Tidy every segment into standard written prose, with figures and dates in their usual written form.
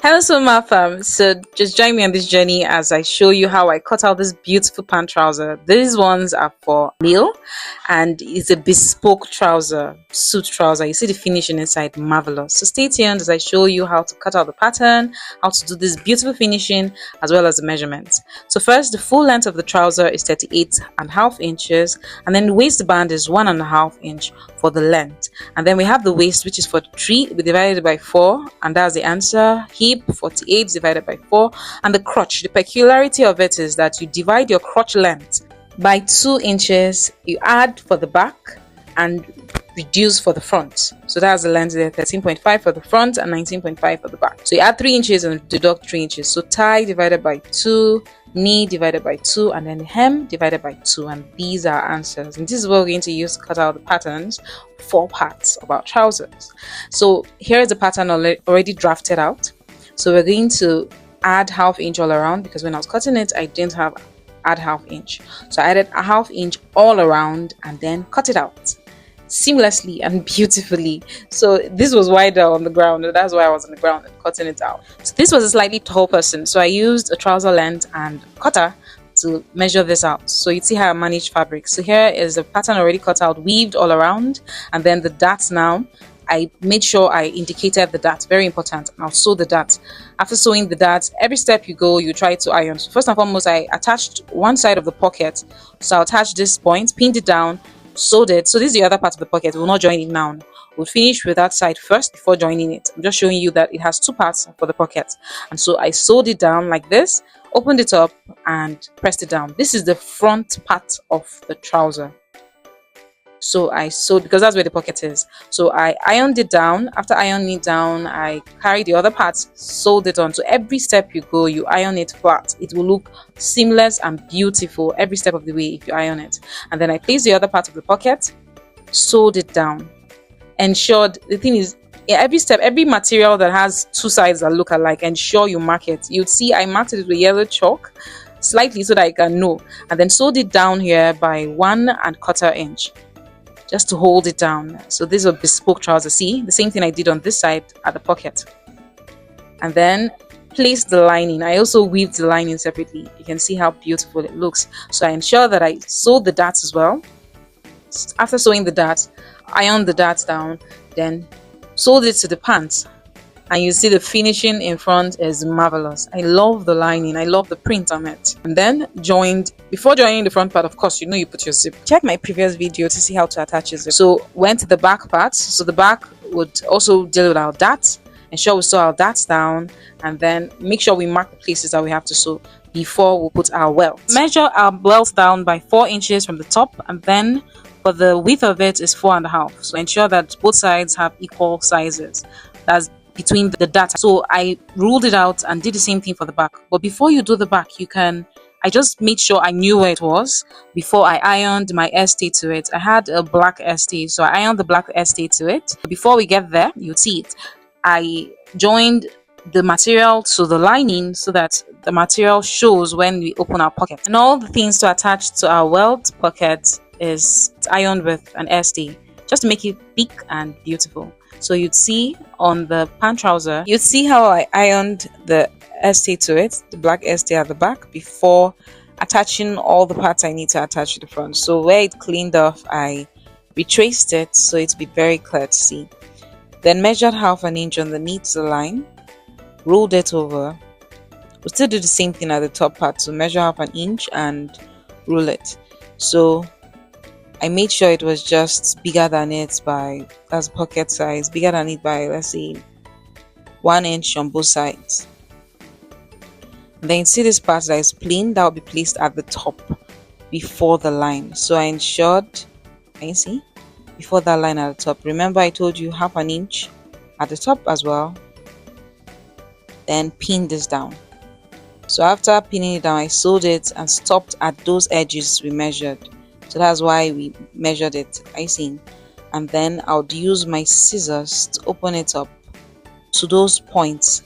Hello, so fam. So just join me on this journey as I show you how I cut out this beautiful pant trouser. These ones are for meal, and it's a bespoke trouser, suit trouser. You see the finishing inside, marvelous. So stay tuned as I show you how to cut out the pattern, how to do this beautiful finishing, as well as the measurements. So first, the full length of the trouser is 38.5 inches, and then the waistband is 1.5 inch for the length. And then we have the waist, which is 43, we divided by 4, and that's the answer. Hip 48 divided by 4, and the crotch, the peculiarity of it is that you divide your crotch length by 2 inches, you add for the back and reduce for the front. So that's the length there, 13.5 for the front and 19.5 for the back. So you add 3 inches and deduct 3 inches. So thigh divided by 2, knee divided by 2, and then hem divided by 2, and these are answers. And this is what we're going to use to cut out the patterns, 4 parts of our trousers. So here is the pattern already drafted out. So we're going to add 1/2 inch all around, because when I was cutting it I didn't have add 1/2 inch. So I added 1/2 inch all around and then cut it out seamlessly and beautifully. So this was wider on the ground, and that's why I was on the ground and cutting it out. So this was a slightly tall person, so I used a trouser length and cutter to measure this out. So you see how I manage fabric. So here is the pattern already cut out, weaved all around, and then the darts. Now I made sure I indicated the dart, very important. I'll sew the dart. After sewing the dart, every step you go, you try to iron. So first and foremost, I attached one side of the pocket. So I'll attach this point, pinned it down, sewed it. So this is the other part of the pocket. We'll not join it now. We'll finish with that side first before joining it. I'm just showing you that it has 2 parts for the pocket. And so I sewed it down like this, opened it up and pressed it down. This is the front part of the trouser. So I sewed, because that's where the pocket is. So I ironed it down. After ironing it down, I carried the other parts, sewed it on. So every step you go, you iron it flat. It will look seamless and beautiful every step of the way if you iron it. And then I placed the other part of the pocket, sewed it down. Ensured, the thing is, every step, every material that has 2 sides that look alike, ensure you mark it. You'd see I marked it with yellow chalk slightly so that I can know. And then sewed it down here by 1.25 inch. Just to hold it down. So this is a bespoke trouser. See, the same thing I did on this side at the pocket. And then place the lining. I also weaved the lining separately. You can see how beautiful it looks. So I ensure that I sewed the darts as well. After sewing the darts, ironed the darts down, then sewed it to the pants. And you see the finishing in front is marvelous. I love the lining. I love the print on it. And then before joining the front part, of course, you put your zip. Check my previous video to see how to attach your zip. So went to the back part. So the back would also deal with our darts. Ensure we sew our darts down, and then make sure we mark the places that we have to sew before we put our welt. Measure our welt down by 4 inches from the top, and then for the width of it is 4.5. So ensure that both sides have equal sizes. That's between the data. So I ruled it out and did the same thing for the back. But before you do the back, I just made sure I knew where it was before I ironed my ST to it. I had a black ST, so I ironed the black ST to it. Before we get there, you'll see it. I joined the material to the lining so that the material shows when we open our pocket. And all the things to attach to our welt pocket is ironed with an ST, just to make it big and beautiful. So you'd see on the pant trouser, you'd see how I ironed the ST to it, the black ST at the back, before attaching all the parts I need to attach to the front. So where it cleaned off, I retraced it so it'd be very clear to see. Then measured 1/2 inch underneath the line, rolled it over. We'll still do the same thing at the top part, so measure 1/2 inch and roll it. So I made sure it was just bigger than it by, that's pocket size, bigger than it by, let's say, 1 inch on both sides. And then you see this part that is plain, that will be placed at the top before the line. So I ensured, can you see? Before that line at the top. Remember I told you 1/2 inch at the top as well. Then pin this down. So after pinning it down, I sewed it and stopped at those edges we measured. So that's why we measured it, I see. And then I would use my scissors to open it up to those points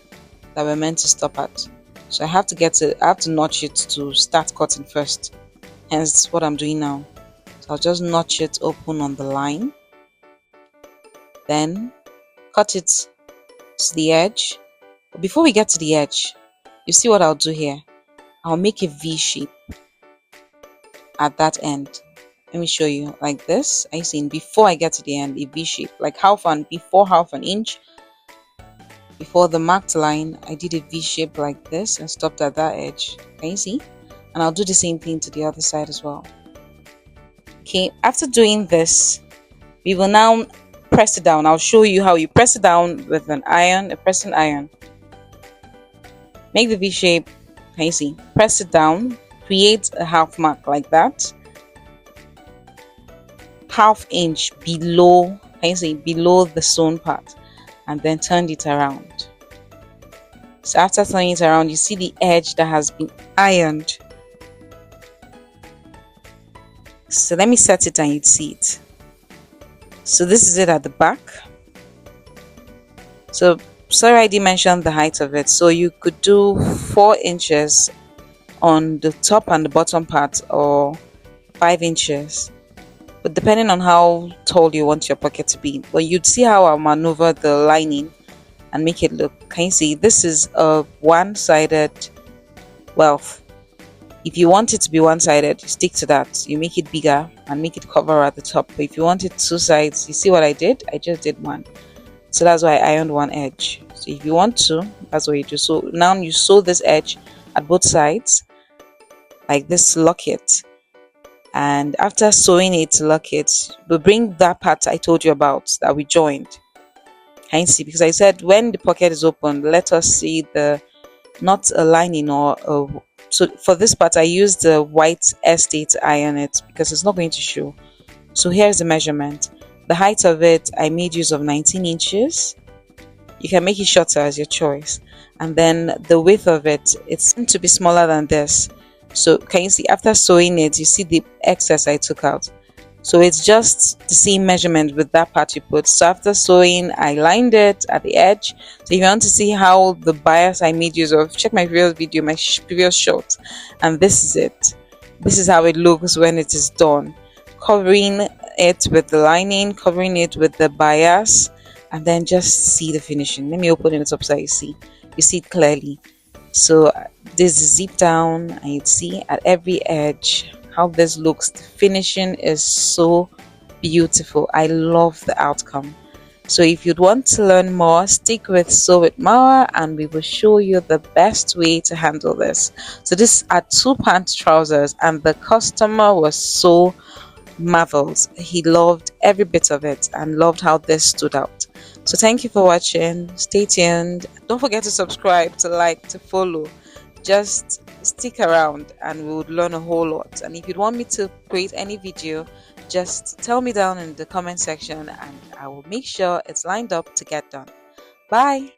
that we're meant to stop at. So I have to notch it to start cutting first. Hence what I'm doing now. So I'll just notch it open on the line. Then cut it to the edge But before we get to the edge, you see what I'll do here? I'll make a V shape at that end. Let me show you like this. I seen before I get to the end, a V shape, like half an inch before the marked line. I did a V shape like this and stopped at that edge. Can you see? And I'll do the same thing to the other side as well. Okay, after doing this, we will now press it down. I'll show you how you press it down with an iron, a pressing iron. Make the V shape. Can you see? Press it down, create a half mark like that, half inch below, can you see, below the sewn part, and then turn it around. So after turning it around, you see the edge that has been ironed. So let me set it and you'd see it. So this is it at the back. So sorry I didn't mention the height of it. So you could do 4 inches on the top and the bottom part, or 5 inches, but depending on how tall you want your pocket to be. But you'd see how I'll maneuver the lining and make it look. Can you see? This is a one-sided wealth. If you want it to be one-sided, stick to that. You make it bigger and make it cover at the top. But if you want it 2 sides, you see what I did? I just did one. So that's why I ironed one edge. So if you want to, that's what you do. So now you sew this edge at both sides like this, lock it. And after sewing it, lock it, we'll bring that part I told you about that we joined. Can you see? Because I said when the pocket is open, let us see the, not a lining or a, so for this part I used the white estate to iron it because it's not going to show. So here's the measurement. The height of it, I made use of 19 inches. You can make it shorter as your choice. And then the width of it, it's meant to be smaller than this. So can you see, after sewing it, you see the excess I took out. So it's just the same measurement with that part you put. So after sewing, I lined it at the edge. So if you want to see how the bias I made use of, check my previous video, my previous short. And this is it. This is how it looks when it is done. Covering it with the lining, covering it with the bias, and then just see the finishing. Let me open it up so you see it clearly. So this is zip down, and you'd see at every edge how this looks. The finishing is so beautiful. I love the outcome. So if you'd want to learn more, stick with Sew with Mara and we will show you the best way to handle this. So these are 2 pant trousers and the customer was so marveled. He loved every bit of it and loved how this stood out. So thank you for watching. Stay tuned. Don't forget to subscribe, to like, to follow. Just stick around and we would learn a whole lot. And if you'd want me to create any video, just tell me down in the comment section and I will make sure it's lined up to get done. Bye.